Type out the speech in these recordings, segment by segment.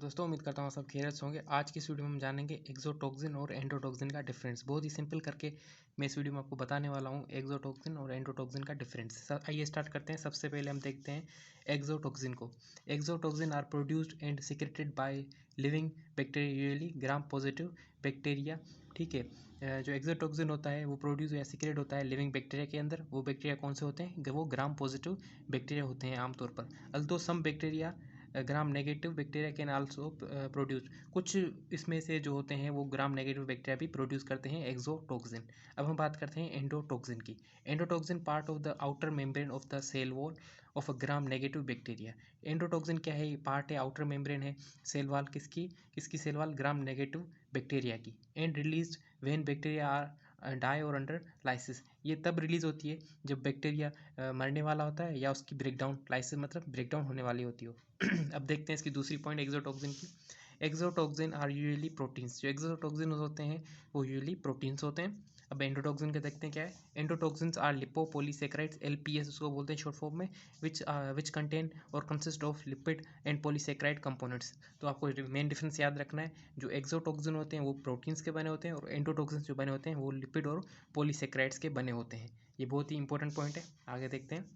दोस्तों उम्मीद करता हूँ सब खैरियत से होंगे। आज की इस वीडियो में हम जानेंगे एक्सोटोक्सिन और एंडोटोक्सिन का डिफरेंस। बहुत ही सिंपल करके मैं इस वीडियो में आपको बताने वाला हूँ एक्सोटोक्सिन और एंडोटोक्सिन का डिफरेंस। आइए स्टार्ट करते हैं। सबसे पहले हम देखते हैं एक्सोटोक्सिन को। Exotoxin are produced and secreted by living bacterially gram positive bacteria. ठीक है, जो एक्सोटोक्सिन होता है वो प्रोड्यूस या सिक्रेट होता है लिविंग बैक्टीरिया के अंदर। वो बैक्टीरिया कौन से होते हैं? वो ग्राम पॉजिटिव बैक्टीरिया होते हैं आमतौर पर। Although some bacteria gram negative bacteria can also produce. कुछ इसमें से जो होते हैं वो ग्राम नेगेटिव बैक्टीरिया भी प्रोड्यूस करते हैं एक्सोटोक्सिन। अब हम बात करते हैं एंडोटोक्सिन की। Endotoxin part of the outer membrane of the cell wall of a gram negative bacteria. Endotoxin क्या है? पार्ट है, आउटर मेम्ब्रेन है, सेल वॉल किसकी cell wall? Gram negative bacteria की। And release when bacteria are die or under lysis. ये तब release होती है जब बैक्टीरिया मरने वाला होता है या उसकी ब्रेकडाउन, लाइसिस मतलब ब्रेकडाउन होने वाली होती हो। अब देखते हैं इसकी दूसरी पॉइंट एक्सोटोक्सिन की। Exotoxin are usually proteins. जो एक्सोटोक्सिन होते हैं वो यूजुअली प्रोटीन्स होते हैं। अब एंडोटोक्सिन का देखते हैं क्या है। एंडोटोक्सिन्स आर लिपोपॉलीसेकेराइड्स, एलपीएस उसको बोलते हैं शॉर्ट फॉर्म में, विच कंटेन और consist of lipid and polysaccharide components. तो आपको मेन डिफरेंस याद रखना है, जो एक्सोटोक्सिन होते हैं वो प्रोटीन्स के बने होते हैं और एंडोटोक्सिन जो बने होते हैं वो लिपिड और पॉलीसेकेराइड्स के बने होते हैं। ये बहुत ही इंपॉर्टेंट पॉइंट है। आगे देखते हैं।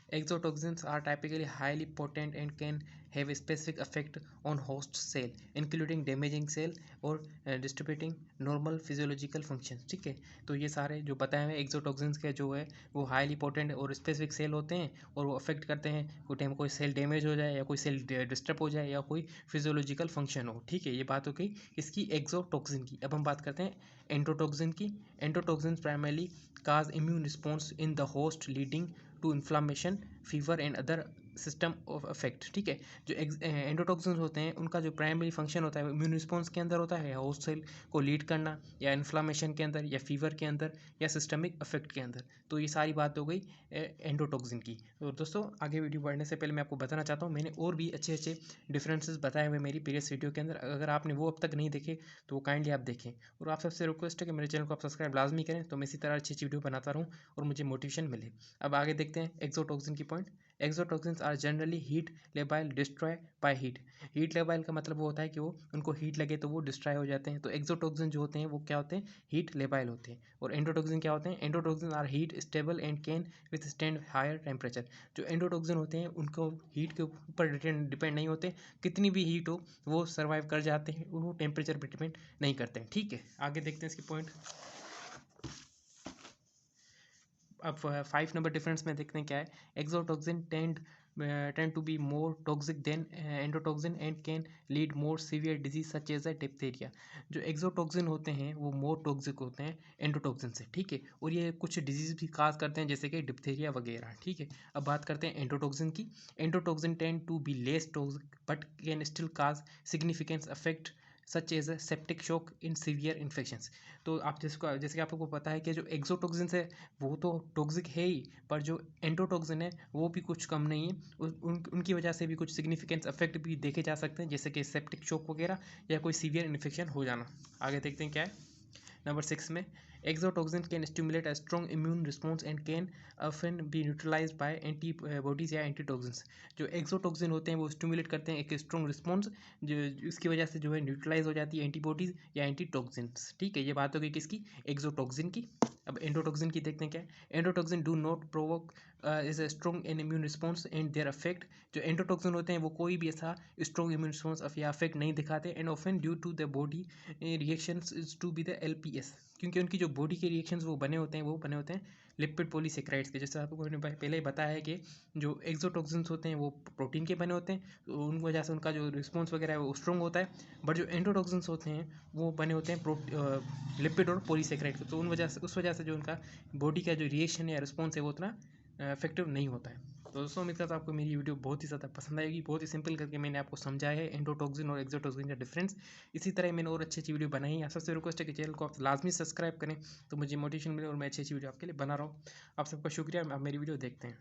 Exotoxins are typically highly potent and can have a specific effect on host cell, including damaging cell और disturbing normal physiological functions। ठीक है, तो ये सारे जो बताए हुए एक्सोटोक्सिन्स के जो है वो हाईली पोटेंट और स्पेसिफिक सेल होते हैं और वो अफेक्ट करते हैं कोई टाइम कोई सेल डैमेज हो जाए या कोई सेल डिस्टर्ब हो जाए या कोई फिजियोलॉजिकल फंक्शन हो। ठीक है, ये बात हो गई इसकी एक्सोटोक्सिन की। अब हम बात करते हैं एंडोटोक्सिन की। Endotoxin primarily cause immune response in the host leading to inflammation, fever and other system of effect. ठीक है, जो एंडोटॉक्सिन्स होते हैं उनका जो प्राइमरी फंक्शन होता है इम्यून रिस्पॉन्स के अंदर होता है, या होस्ट सेल को लीड करना, या इन्फ्लामेशन के अंदर, या फीवर के अंदर, या सिस्टमिक इफेक्ट के अंदर। तो ये सारी बात हो गई एंडोटॉक्सिन की। तो दोस्तों आगे वीडियो बढ़ने से पहले मैं आपको बताना चाहता हूँ मैंने और भी अच्छे अच्छे डिफरेंसेस बताए हुए मेरी प्रीवियस वीडियो के अंदर। अगर आपने वो अब तक नहीं देखे तो वो काइंडली आप देखें। और आप सबसे रिक्वेस्ट है कि मेरे चैनल को आप सब्सक्राइब लाजमी करें तो मैं इसी तरह अच्छी अच्छी वीडियो बनाता रहूँ और मुझे मोटिवेशन मिले। अब आगे देखते हैं एक्सोटोक्सिन की point. Exotoxins are generally heat labile destroy by heat. Heat labile का मतलब वो होता है कि वो उनको हीट लगे तो वो डिस्ट्रॉय हो जाते हैं। तो एक्सोटोक्सिन जो होते हैं वो क्या होते हैं? हीट लेबाइल होते हैं। और एंडोटोक्सिन क्या होते हैं? Endotoxin are heat stable and can withstand higher temperature. जो एंडोटोक्सिन होते हैं उनको हीट के ऊपर डिपेंड नहीं होते, कितनी भी हीट हो वो सर्वाइव कर जाते हैं, वो टेम्परेचर पर डिपेंड नहीं करते हैं। ठीक है, आगे देखते हैं इसकी पॉइंट। अब 5 नंबर डिफरेंस में देखते हैं क्या है। Exotoxin tend to be more toxic than endotoxin and can lead more severe disease such as a diphtheria. जो एक्सोटोक्सिन होते हैं वो मोर टॉक्सिक होते हैं एंडोटोक्सिन से। ठीक है, और ये कुछ डिजीज भी काज करते हैं जैसे कि डिप्थीरिया वगैरह। ठीक है, अब बात करते हैं एंडोटोक्सिन की। Endotoxin tend to be less toxic but can still cause significance affect such as a septic shock in severe infections. तो आप जैसे कि आपको पता है कि जो एक्सोटोक्सिन है वो तो टॉक्सिक है ही, पर जो एंडोटोक्सिन है वो भी कुछ कम नहीं है। उनकी वजह से भी कुछ सिग्निफिकेंट इफेक्ट भी देखे जा सकते हैं जैसे कि सेप्टिक शॉक वगैरह या कोई सीवियर इन्फेक्शन हो जाना। आगे देखते हैं क्या है नंबर 6 में। Exotoxin can stimulate a strong immune response and can often be neutralised by antibodies या एंटीटॉक्सिन्स। जो एक्सोटोक्सिन होते हैं वो स्टिमुलेट करते हैं एक स्ट्रॉन्ग रिस्पॉन्स, जो इसकी वजह से जो है न्यूट्रलाइज हो जाती है एंटीबॉडीज या एंटीटॉक्सिन्स। ठीक है, ये बात हो गई किसकी? एक्सोटोक्सिन की। अब एंडोटोक्सिन की देखते हैं क्या है। Endotoxin do not provoke is a strong an immune response and their affect. जो एंडोटोक्सिन होते हैं वो कोई भी ऐसा स्ट्रॉन्ग इम्यून रिस्पॉन्स या अफेक्ट नहीं दिखाते and often due to the body reactions is to be the LPS, क्योंकि उनकी जो बॉडी के रिएक्शंस वो बने होते हैं लिपिड पॉलीसेकेराइड्स के। जैसे आपको मैंने पहले ही बताया है कि जो एक्सोटोक्सिन्स होते हैं वो प्रोटीन के बने होते हैं, तो उन वजह से उनका जो रिस्पॉन्स वगैरह है वो स्ट्रॉन्ग होता है। बट जो एंडोटोक्सिन्स होते हैं वो बने होते हैं लिपिड और पॉलीसेकेराइड के, तो उस वजह से जो उनका बॉडी का जो रिएक्शन या रिस्पॉन्स है वो उतना इफेक्टिव नहीं होता है। तो दोस्तों उम्मीद करता हूँ आपको मेरी वीडियो बहुत ही ज़्यादा पसंद आएगी। बहुत ही सिंपल करके मैंने आपको समझाया है एंडोटोक्सिन और एक्सोटोक्सिन का डिफरेंस। इसी तरह मैंने और अच्छी अच्छी वीडियो बनाई है। आप सबसे रिक्वेस्ट है कि चैनल को आप लाजमी सब्सक्राइब करें तो मुझे मोटिवेशन मिले और मैं अच्छी अच्छी वीडियो आपके लिए बना रहा हूँ। आप सबका शुक्रिया। आप मेरी वीडियो देखते हैं।